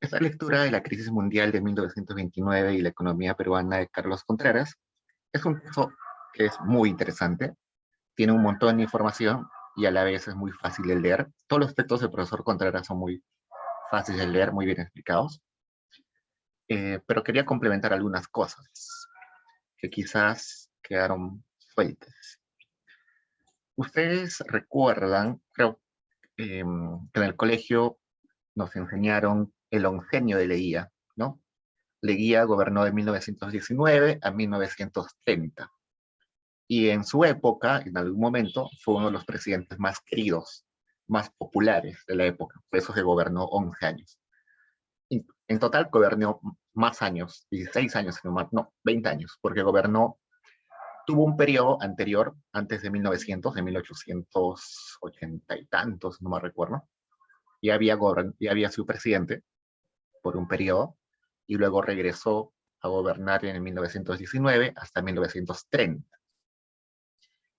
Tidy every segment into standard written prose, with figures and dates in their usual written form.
Esta lectura de la crisis mundial de 1929 y la economía peruana de Carlos Contreras es un texto que es muy interesante, tiene un montón de información y a la vez es muy fácil de leer. Todos los textos del profesor Contreras son muy fáciles de leer, muy bien explicados, pero quería complementar algunas cosas que quizás quedaron sueltas. Ustedes recuerdan, creo, que en el colegio nos enseñaron el oncenio de Leguía, ¿no? Leguía gobernó de 1919 a 1930 y en su época, en algún momento, fue uno de los presidentes más queridos, más populares de la época, por eso que gobernó 11 años. Y en total gobernó más años, 16 años, no, 20 años, porque gobernó, tuvo un periodo anterior, antes de 1900, de 1880 y tantos, no me recuerdo, y había sido presidente por un periodo, y luego regresó a gobernar en 1919 hasta 1930.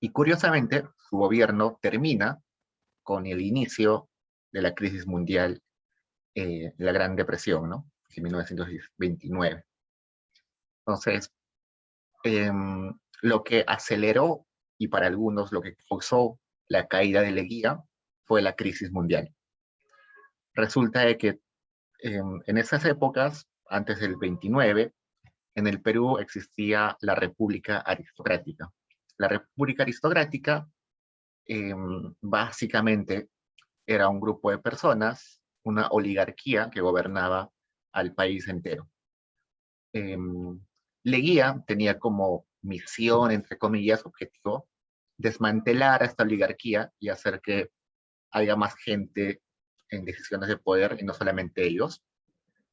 Y curiosamente, su gobierno termina con el inicio de la crisis mundial, la Gran Depresión, ¿no? En 1929. Entonces, eh, lo que aceleró y para algunos lo que causó la caída de Leguía fue la crisis mundial. Resulta de que en esas épocas, antes del 29, en el Perú existía la República Aristocrática. La República Aristocrática básicamente era un grupo de personas, una oligarquía que gobernaba al país entero. Eh, Leguía tenía como misión, entre comillas, objetivo, desmantelar a esta oligarquía y hacer que haya más gente en decisiones de poder y no solamente ellos.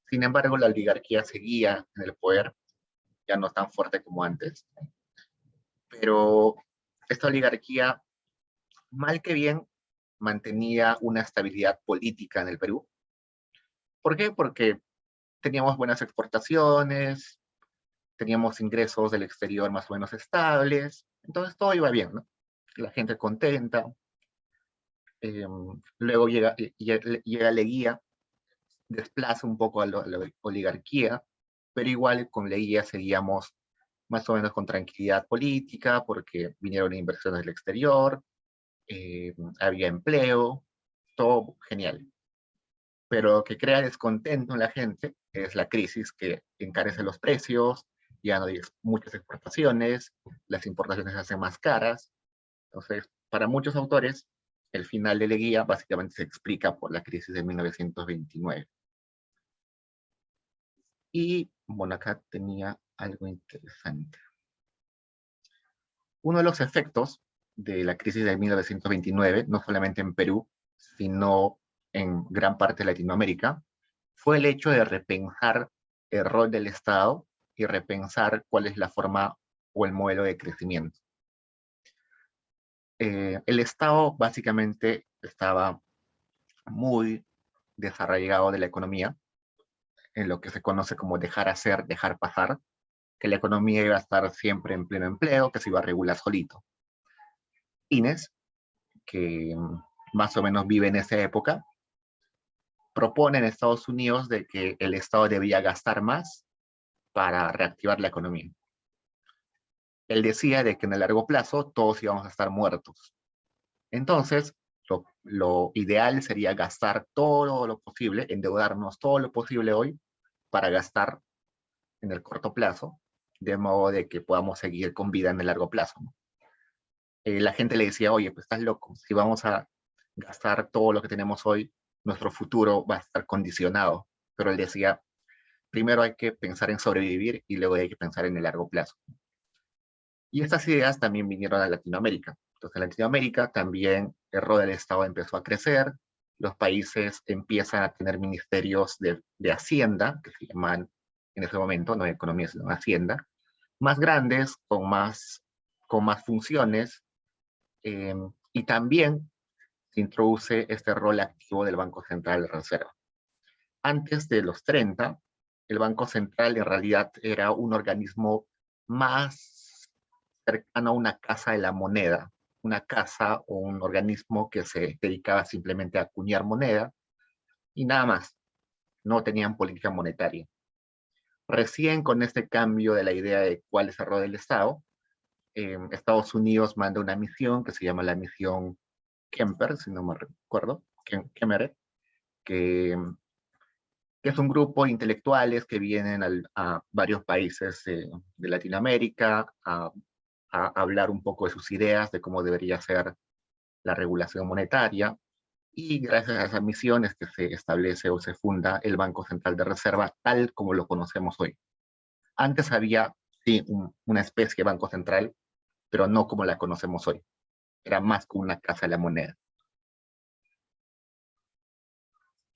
Sin embargo, la oligarquía seguía en el poder, ya no tan fuerte como antes, pero esta oligarquía, mal que bien, mantenía una estabilidad política en el Perú. ¿Por qué? Porque teníamos buenas exportaciones, teníamos ingresos del exterior más o menos estables, entonces todo iba bien, ¿no? La gente contenta. Eh, Luego llega Leguía, desplaza un poco a la oligarquía, pero igual con Leguía seguíamos más o menos con tranquilidad política, porque vinieron inversiones del exterior, había empleo, todo genial. Pero lo que crea descontento en la gente es la crisis que encarece los precios, ya no hay muchas exportaciones, las importaciones se hacen más caras. Entonces, para muchos autores, el final de Leguía básicamente se explica por la crisis de 1929. Y bueno, acá tenía algo interesante. Uno de los efectos de la crisis de 1929, no solamente en Perú, sino en gran parte de Latinoamérica, fue el hecho de repensar el rol del Estado y repensar cuál es la forma o el modelo de crecimiento. El Estado básicamente estaba muy desarraigado de la economía, en lo que se conoce como dejar hacer, dejar pasar, que la economía iba a estar siempre en pleno empleo, que se iba a regular solito. Inés, que más o menos vive en esa época, propone en Estados Unidos de que el Estado debía gastar más para reactivar la economía. Él decía de que en el largo plazo todos íbamos a estar muertos. Entonces, lo ideal sería gastar todo lo posible, endeudarnos todo lo posible hoy para gastar en el corto plazo, de modo de que podamos seguir con vida en el largo plazo, ¿no? La gente le decía, oye, pues estás loco, si vamos a gastar todo lo que tenemos hoy, nuestro futuro va a estar condicionado. Pero él decía, primero hay que pensar en sobrevivir y luego hay que pensar en el largo plazo. Y estas ideas también vinieron a Latinoamérica. Entonces, en Latinoamérica también el rol del Estado empezó a crecer, los países empiezan a tener ministerios de Hacienda, que se llaman en ese momento, no de economía, sino de Hacienda, más grandes, con más funciones, eh, y también se introduce este rol activo del Banco Central de Reserva. Antes de los 30, el Banco Central en realidad era un organismo más cercano a una casa de la moneda, una casa o un organismo que se dedicaba simplemente a acuñar moneda y nada más. no tenían política monetaria. Recién con este cambio de la idea de cuál es el rol del Estado, Estados Unidos manda una misión que se llama la misión Kemper, si no me recuerdo, Kemmerer, que, que es un grupo de intelectuales que vienen a varios países de Latinoamérica a hablar un poco de sus ideas, de cómo debería ser la regulación monetaria, y gracias a esas misiones que se establece o se funda el Banco Central de Reserva tal como lo conocemos hoy. Antes había, sí, una especie de banco central, pero no como la conocemos hoy. Era más como una casa de la moneda.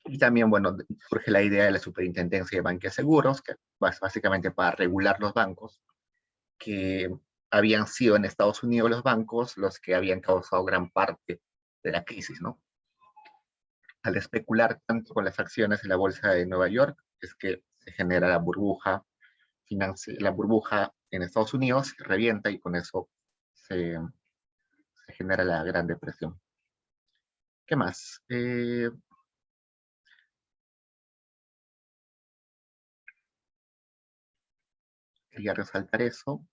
Y también, bueno, surge la idea de la superintendencia de banca y seguros, que es básicamente para regular los bancos, que habían sido en Estados Unidos los bancos los que habían causado gran parte de la crisis, ¿no? Al especular tanto con las acciones en la bolsa de Nueva York, es que se genera la burbuja en Estados Unidos, revienta y con eso se, se genera la Gran Depresión. ¿Qué más? Quería resaltar eso.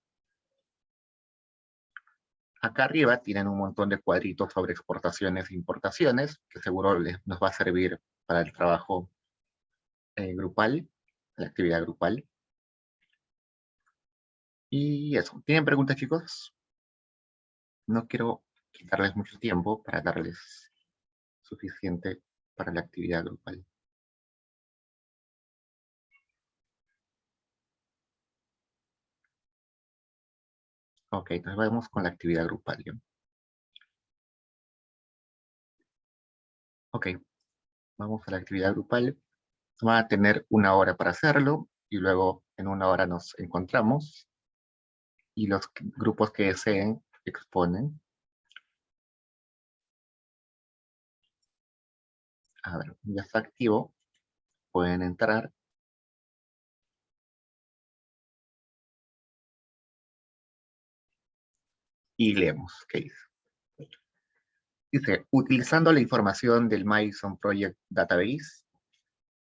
Acá arriba tienen un montón de cuadritos sobre exportaciones e importaciones, que seguro nos va a servir para el trabajo grupal, la actividad grupal. Y eso. ¿Tienen preguntas, chicos? No quiero quitarles mucho tiempo para darles suficiente para la actividad grupal. Ok, entonces vamos con la actividad grupal. ¿Ya? Ok, vamos a la actividad grupal. Van a tener una hora para hacerlo y luego en una hora nos encontramos y los grupos que deseen exponen. A ver, ya está activo. Pueden entrar y leemos. ¿Qué dice? Dice, utilizando la información del Madison Project Database,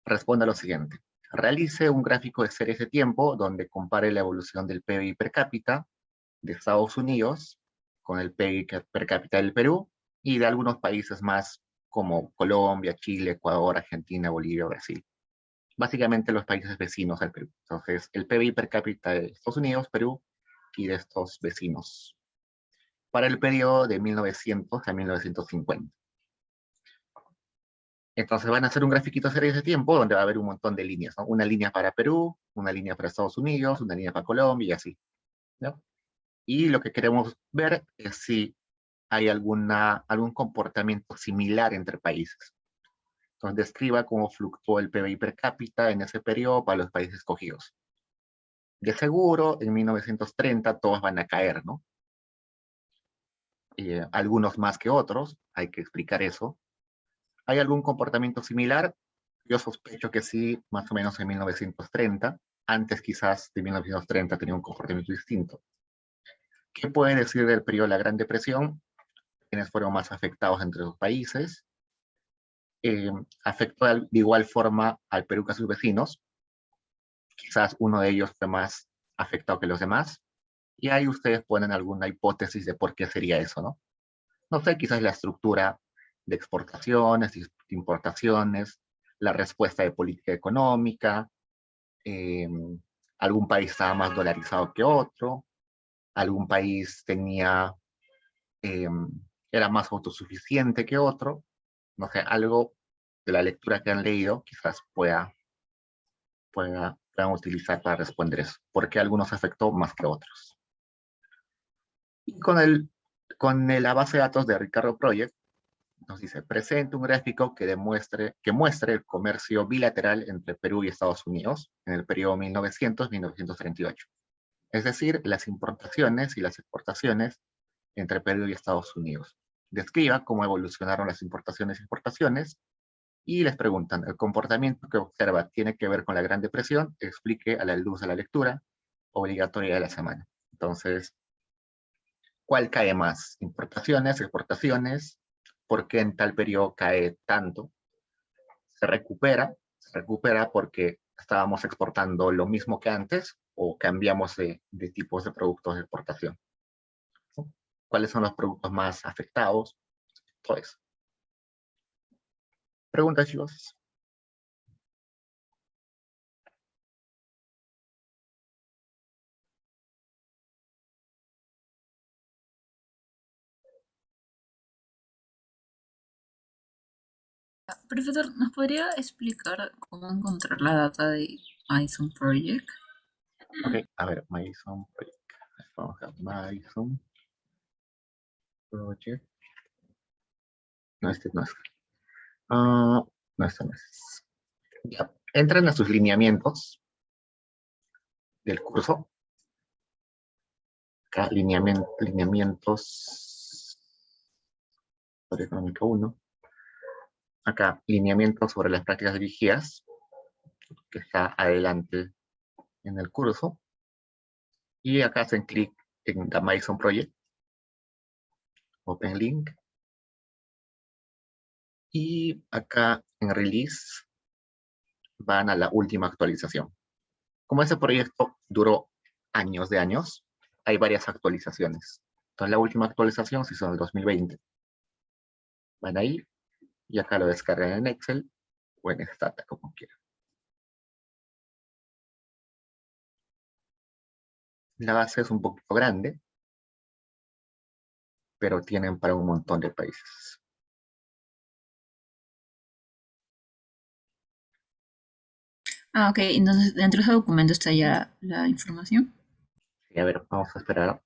responda lo siguiente. Realice un gráfico de series de tiempo donde compare la evolución del PIB per cápita de Estados Unidos con el PIB per cápita del Perú y de algunos países más como Colombia, Chile, Ecuador, Argentina, Bolivia, Brasil. Básicamente los países vecinos al Perú. Entonces, el PIB per cápita de Estados Unidos, Perú y de estos vecinos para el periodo de 1900 a 1950. Entonces van a hacer un grafiquito de series de tiempo donde va a haber un montón de líneas, ¿no? Una línea para Perú, una línea para Estados Unidos, una línea para Colombia y así, ¿no? Y lo que queremos ver es si hay algún comportamiento similar entre países. Entonces describa cómo fluctuó el PBI per cápita en ese periodo para los países escogidos. De seguro, en 1930 todos van a caer, ¿no? Algunos más que otros, hay que explicar eso. ¿Hay algún comportamiento similar? Yo sospecho que sí, más o menos en 1930. Antes quizás de 1930 tenía un comportamiento distinto. ¿Qué puede decir del periodo de la Gran Depresión? ¿Quiénes fueron más afectados entre los países? Afectó de igual forma al Perú que a sus vecinos. Quizás uno de ellos fue más afectado que los demás. Y ahí ustedes ponen alguna hipótesis de por qué sería eso, ¿no? No sé, quizás la estructura de exportaciones, de importaciones, la respuesta de política económica, eh, algún país estaba más dolarizado que otro, algún país eh, era más autosuficiente que otro, no sé, algo de la lectura que han leído quizás puedan utilizar para responder eso, porque a algunos afectó más que a otros. Y con la base de datos de Ricardo Project, nos dice, presente un gráfico que muestre el comercio bilateral entre Perú y Estados Unidos en el periodo 1900-1938. Es decir, las importaciones y las exportaciones entre Perú y Estados Unidos. Describa cómo evolucionaron las importaciones y exportaciones y les preguntan, ¿el comportamiento que observa tiene que ver con la Gran Depresión? Explique a la luz de la lectura obligatoria de la semana. Entonces, ¿cuál cae más? ¿Importaciones, exportaciones? ¿Por qué en tal periodo cae tanto? ¿Se recupera? Se recupera porque estábamos exportando lo mismo que antes o cambiamos de tipos de productos de exportación, ¿no? ¿Cuáles son los productos más afectados? Todo eso. Preguntas, chicos. Profesor, ¿nos podría explicar cómo encontrar la data de Myson Project? Ok, a ver, Mason Project. Vamos a Mason Project. No, este no es. No, este no es. Ya. Entran a sus lineamientos del curso. Acá, lineamientos sobre económica 1. Acá, lineamientos sobre las prácticas dirigidas, que está adelante en el curso. Y acá hacen clic en The Mason Project, Open Link. Y acá en Release van a la última actualización. Como ese proyecto duró años de años, hay varias actualizaciones. Entonces la última actualización se hizo en el 2020. Van ahí y acá lo descargan en Excel o en Stata, como quieran. La base es un poquito grande, pero tienen para un montón de países. Ah, ok, entonces dentro de ese documento está ya la información. Y a ver, vamos a esperar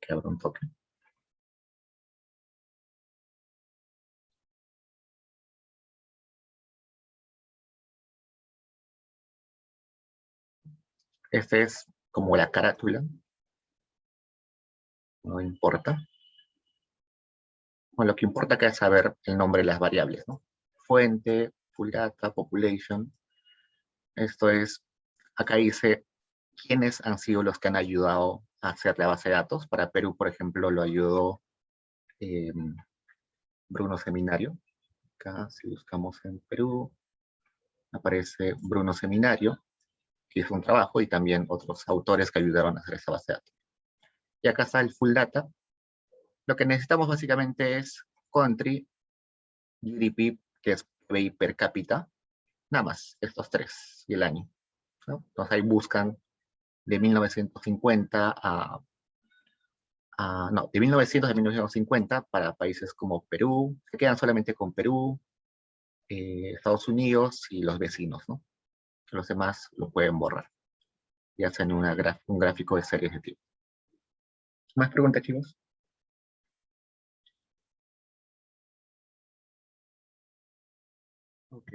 que abra un toque. Este es como la carátula, no importa. Bueno, lo que importa acá es saber el nombre de las variables, ¿no? Fuente, full data, population. Esto es, acá dice quiénes han sido los que han ayudado a hacer la base de datos. Para Perú, por ejemplo, lo ayudó eh, Bruno Seminario. Acá, si buscamos en Perú, aparece Bruno Seminario, que hizo un trabajo, y también otros autores que ayudaron a hacer esa base de datos. Y acá está el full data. Lo que necesitamos básicamente es country, GDP, que es PBI per cápita, nada más, estos tres, y el año, ¿no? Entonces ahí buscan de 1950 no, de 1900 a 1950 para países como Perú, se quedan solamente con Perú, Estados Unidos y los vecinos, ¿no? Los demás lo pueden borrar y hacen un gráfico de series de tiempo. ¿Más preguntas, chicos? Ok,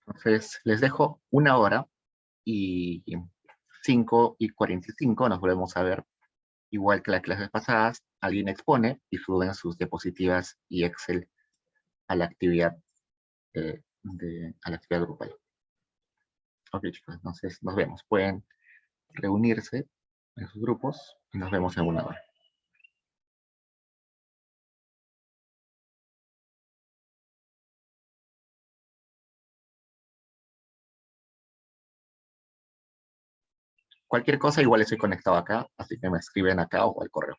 entonces les dejo 1 hora y 5:45 nos volvemos a ver. Igual que las clases pasadas, alguien expone y suben sus diapositivas y Excel a la actividad, a la actividad grupal. Ok, chicos, entonces nos vemos. Pueden reunirse en sus grupos y nos vemos en 1 hora. Cualquier cosa, igual estoy conectado acá, así que me escriben acá o al correo.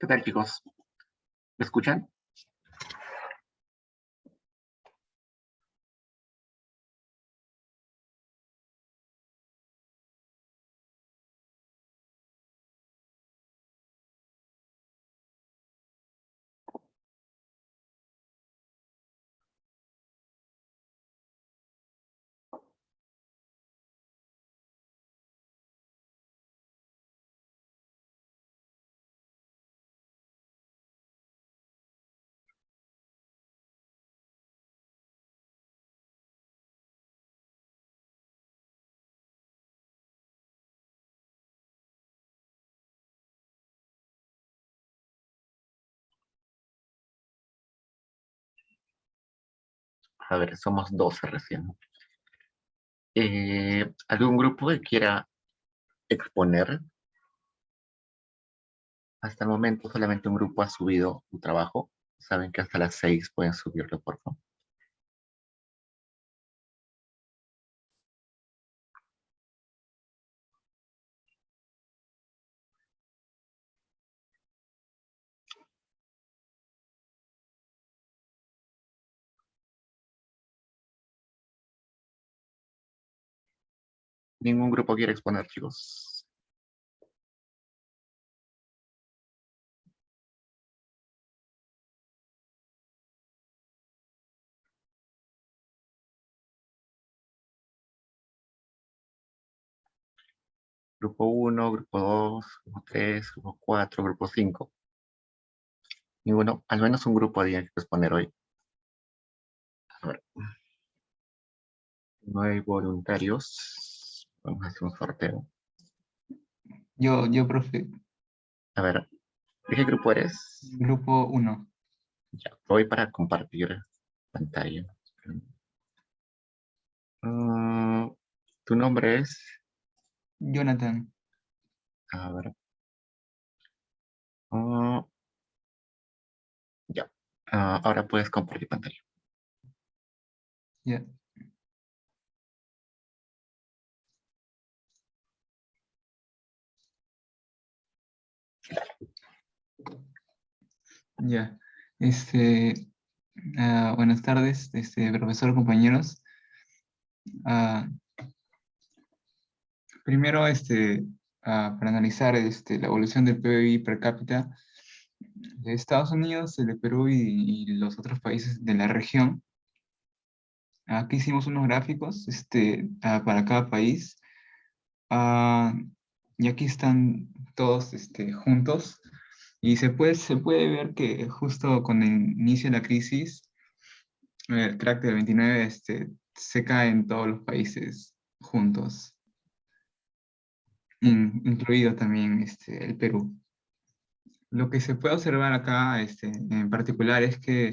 ¿Qué tal, chicos? ¿Me escuchan? A ver, somos 12 recién. ¿Algún grupo que quiera exponer? Hasta el momento solamente un grupo ha subido su trabajo. Saben que hasta las 6 pueden subirlo, por favor. Ningún grupo quiere exponer, chicos. Grupo uno, grupo 2, grupo 3, grupo 4, grupo 5. Ninguno, al menos un grupo tiene que exponer hoy. A ver, no hay voluntarios. Vamos a hacer un sorteo. Profe, A ver, ¿de qué grupo eres? grupo 1, Ya, voy para compartir pantalla. Ah, ¿Tu nombre es? Jonathan. A ver. ah, ya. Ahora puedes compartir pantalla. Ya, ya. Buenas tardes, profesor, compañeros. Ah, Primero, para analizar la evolución del PBI per cápita de Estados Unidos, el de Perú y los otros países de la región. Aquí hicimos unos gráficos para cada país. Ah, y aquí están todos juntos. Y se puede ver que justo con el inicio de la crisis, el crack del 29 se cae en todos los países juntos, incluido también el Perú. Lo que se puede observar acá en particular es que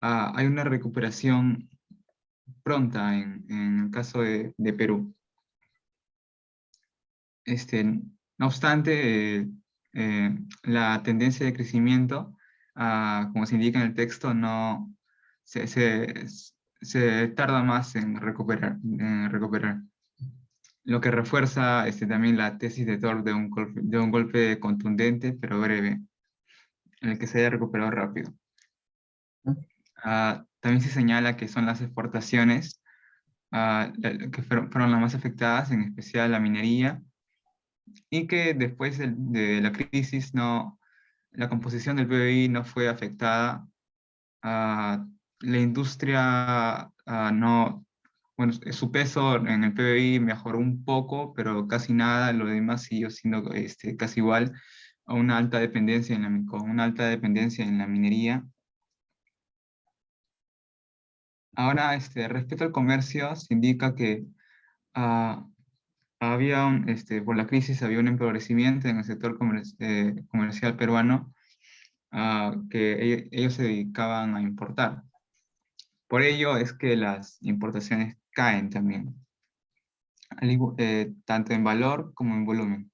hay una recuperación pronta en el caso de Perú. No obstante, la tendencia de crecimiento, como se indica en el texto, no se, se- se tarda más en recuperar. Lo que refuerza también la tesis de Thor de un golpe contundente pero breve, en el que se haya recuperado rápido. También se señala que son las exportaciones que fueron las más afectadas, en especial la minería, y que después de la crisis la composición del PBI no fue afectada. La industria no, bueno, su peso en el PBI mejoró un poco, pero casi nada, lo demás siguió siendo casi igual, a una alta dependencia con una alta dependencia en la minería. Ahora, respecto al comercio, se indica que ah, por la crisis había un empobrecimiento en el sector comercial peruano, que ellos se dedicaban a importar. Por ello es que las importaciones caen también, tanto en valor como en volumen.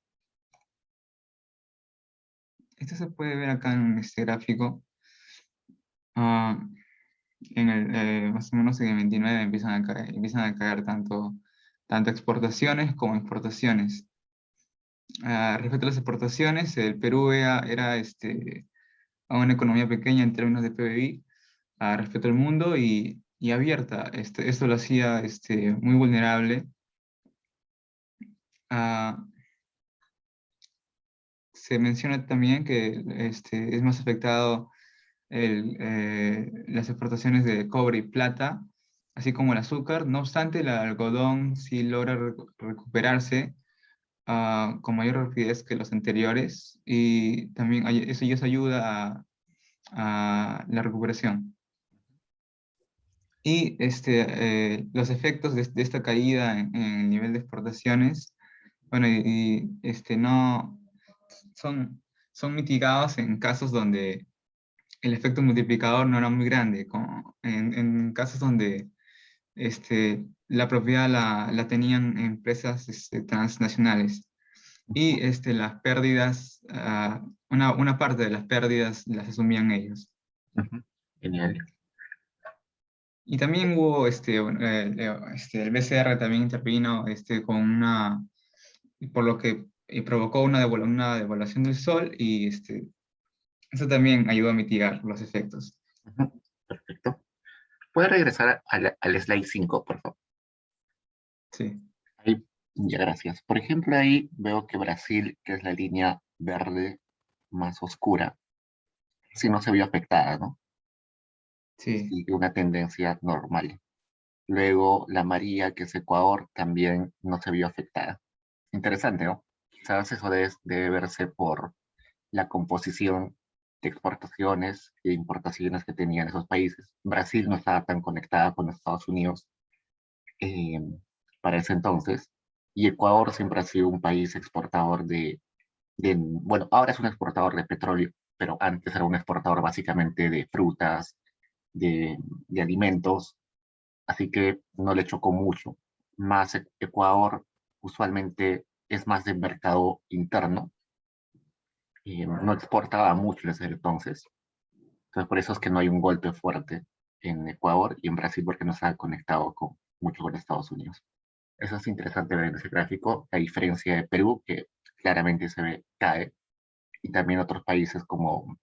Esto se puede ver acá en este gráfico. Ah, Más o menos en el 29 empiezan a caer tanto exportaciones como importaciones. Respecto a las exportaciones, el Perú era una economía pequeña en términos de PBI respecto al mundo y abierta. Esto lo hacía muy vulnerable. Ah, Se menciona también que es más afectado las exportaciones de cobre y plata, así como el azúcar. No obstante, el algodón sí logra recuperarse con mayor rapidez que los anteriores y también eso ayuda a la recuperación. Y los efectos de esta caída en el nivel de exportaciones, bueno, no son mitigados en casos donde el efecto multiplicador no era muy grande, como en casos donde la propiedad la tenían empresas transnacionales. Y las pérdidas, una parte de las pérdidas las asumían ellos. Ujú. Genial. Y también hubo, bueno, el BCR también intervino por lo que provocó una devaluación del sol y eso también ayudó a mitigar los efectos. Ujú. Perfecto. ¿Puedes regresar al slide 5, por favor? Sí, Ahí, ya, gracias. Por ejemplo, ahí veo que Brasil, que es la línea verde más oscura, sí no se vio afectada, ¿no? sí, Sigue una tendencia normal. Luego, la amarilla, que es Ecuador, también no se vio afectada. Interesante, ¿no? Quizás eso debe verse por la composición de exportaciones e importaciones que tenían esos países. Brasil no estaba tan conectada con Estados Unidos eh, para ese entonces, y Ecuador siempre ha sido un país exportador bueno, ahora es un exportador de petróleo, pero antes era un exportador básicamente de frutas, de alimentos, así que no le chocó mucho. Más Ecuador usualmente es más de mercado interno, no exportaba mucho en ese entonces. Entonces, por eso es que no hay un golpe fuerte en Ecuador y en Brasil porque no está conectado mucho con Estados Unidos. Eso es interesante ver en ese gráfico, la diferencia de Perú, que claramente se ve, cae, y también otros países como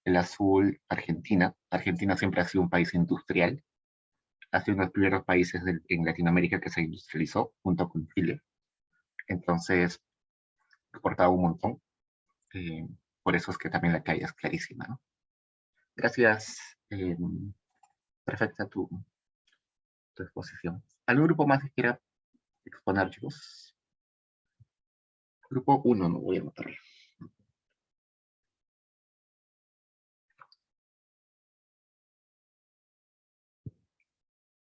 el azul, Argentina. Argentina siempre ha sido un país industrial, ha sido uno de los primeros países en Latinoamérica que se industrializó junto con Chile. Entonces, exportaba un montón. eh, por eso es que también la caída es clarísima, ¿no? Gracias. Perfecta tu exposición. ¿Algún grupo más que quiera exponer, chicos? Grupo uno, no voy a anotarlo.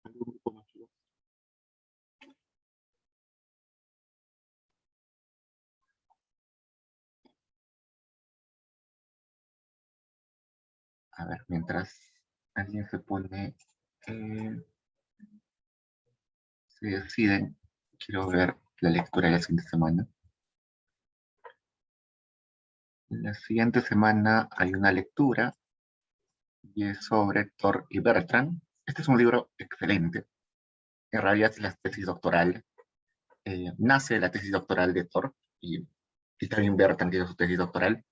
¿Algún grupo más, chicos? A ver, mientras alguien eh, se deciden, quiero ver la lectura de la siguiente semana. La siguiente semana hay una lectura y es sobre Thor y Bertrand. Este es un libro excelente. En realidad es la tesis doctoral. Nace la tesis doctoral de Thor y también Bertrand tiene su tesis doctoral.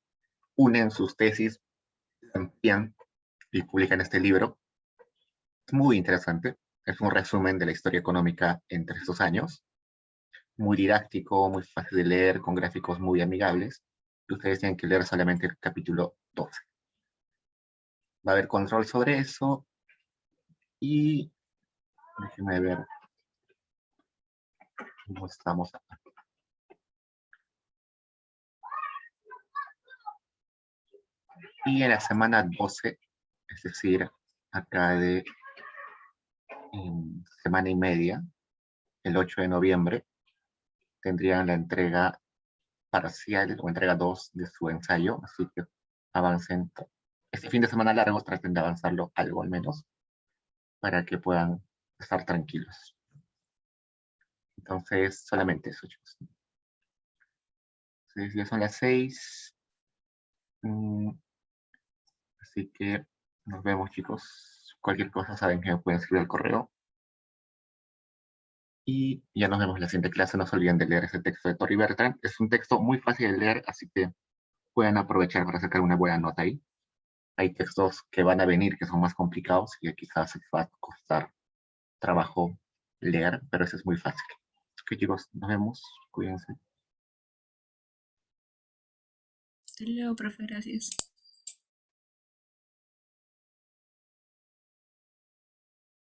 Unen sus tesis, amplían y publican este libro. Es muy interesante. Es un resumen de la historia económica entre estos años. Muy didáctico, muy fácil de leer, con gráficos muy amigables. Y ustedes tienen que leer solamente el capítulo 12. Va a haber control sobre eso y déjenme ver cómo estamos acá. Y en la semana 12, es decir, acá de semana y media, el 8 de noviembre, tendrían la entrega parcial o entrega 2 de su ensayo, así que avancen. Este fin de semana largo traten de avanzarlo algo al menos para que puedan estar tranquilos. Entonces, solamente eso, chicos. Entonces, ya son las 6. Así que nos vemos, chicos. Cualquier cosa saben que me pueden escribir al correo. Y ya nos vemos en la siguiente clase. No se olviden de leer ese texto de Torri Bertrand. Es un texto muy fácil de leer, así que pueden aprovechar para sacar una buena nota ahí. Hay textos que van a venir que son más complicados y que quizás les va a costar trabajo leer, pero eso es muy fácil. Ok, chicos, nos vemos. Cuídense. Te leo, profe, gracias.